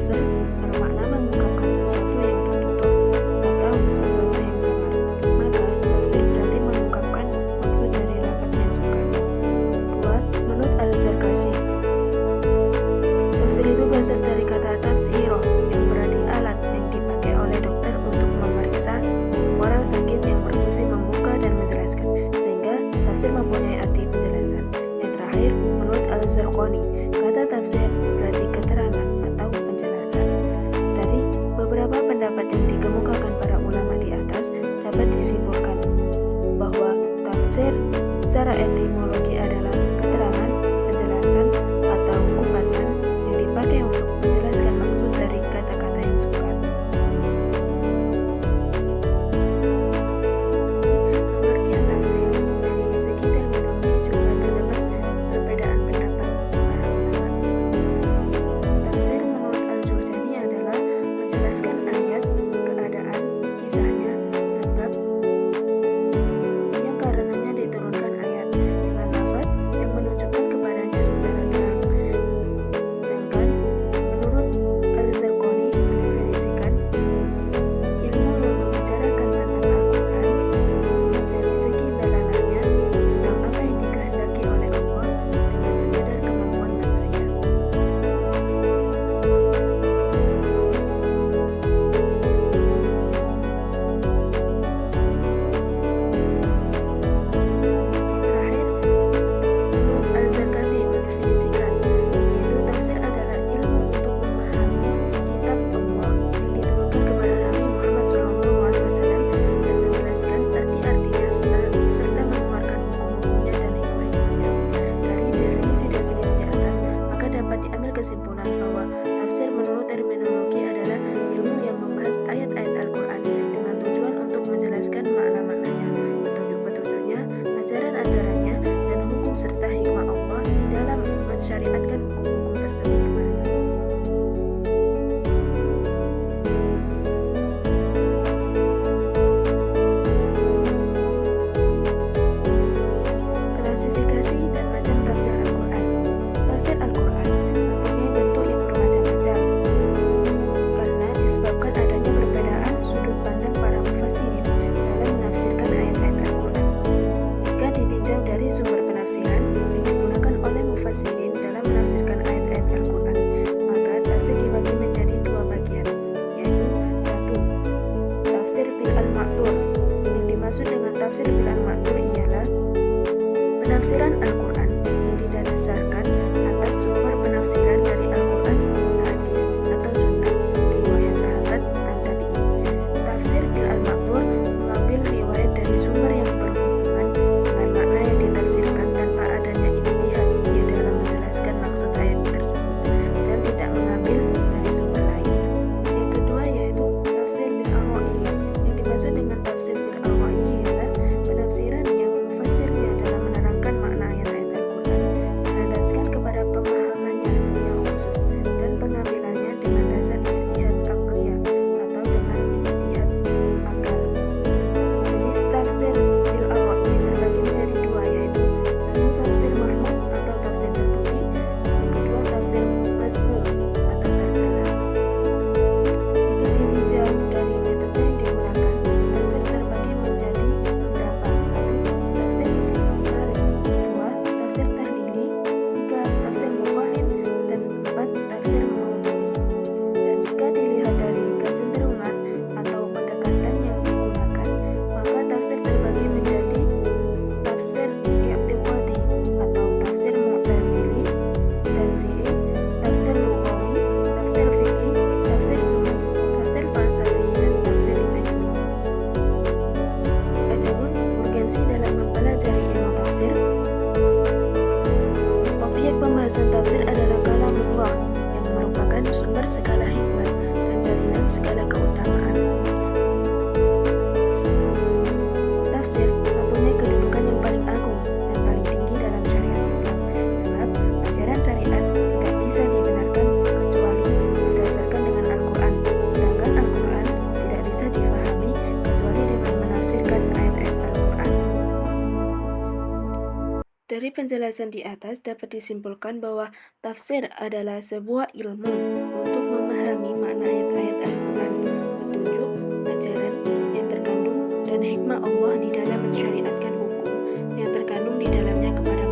puzzle bermakna mengungkapkan sesuatu yang tertutup atau sesuatu yang samar. Maka, tafsir berarti mengungkapkan maksud dari lafaz yang sukar. 2. Menurut Al-Zarkashi, tafsir itu berasal dari kata tafsiroh yang berarti alat yang dipakai oleh dokter untuk memeriksa orang sakit yang berfungsi membuka dan menjelaskan, sehingga tafsir mempunyai arti penjelasan. Yang terakhir, menurut Al-Zarqani, kata tafsir berarti keterangan atau penjelasan. Dari beberapa pendapat yang dikemukakan para ulama di atas, dapat disimpulkan bahwa tafsir secara etimologi adalah keterangan, penjelasan, atau kupasan yang dipakai untuk menjelaskan maksud dari kata-kata yang sukar. Pengertian tafsir dari segi terminologi juga terdapat perbedaan pendapat para ulama. Tafsir menurut Al-Jurjani adalah menjelaskan ayat, keadaan, kisahnya, sebab yang karenanya diturunkan ayat dengan lafaz yang menunjukkan kepadanya secara terang. Sedangkan menurut Al-Zarqani mendefinisikan ilmu yang membicarakan tentang Al-Quran dari segi dalalahnya tentang apa yang dikehendaki oleh Allah dengan sekadar kemampuan manusia. Yang terakhir, menurut Al-Zarkashi mendefinisikan, yaitu tafsir adalah ilmu untuk memahami kitab Allah yang diturunkan kepada Nabi Muhammad SAW dan menjelaskan arti-artinya serta mengeluarkan hukum-hukumnya dan hikmah-hikmahnya. Dari definisi-definisi di atas, maka dapat diambil kesimpulan bahwa tafsir menurut terminologi adalah ilmu yang membahas ayat-ayat Al-Quran dengan tujuan untuk menjelaskan makna-maknanya, petunjuk-petunjuknya, ajaran-ajarannya, dan hukum serta hikmah Allah di dalam mensyariatkan hukum-hukum tersebut kepada manusia. Klasifikasi dan macam tafsir Al-Quran. Tafsir Al-Quran mempunyai bentuk yang bermacam-macam karena disebabkan adanya perbedaan penjelasan di atas dapat disimpulkan bahwa tafsir adalah sebuah ilmu untuk memahami makna ayat-ayat Al-Quran, petunjuk, ajaran yang terkandung, dan hikmah Allah di dalam mensyariatkan hukum yang terkandung di dalamnya kepada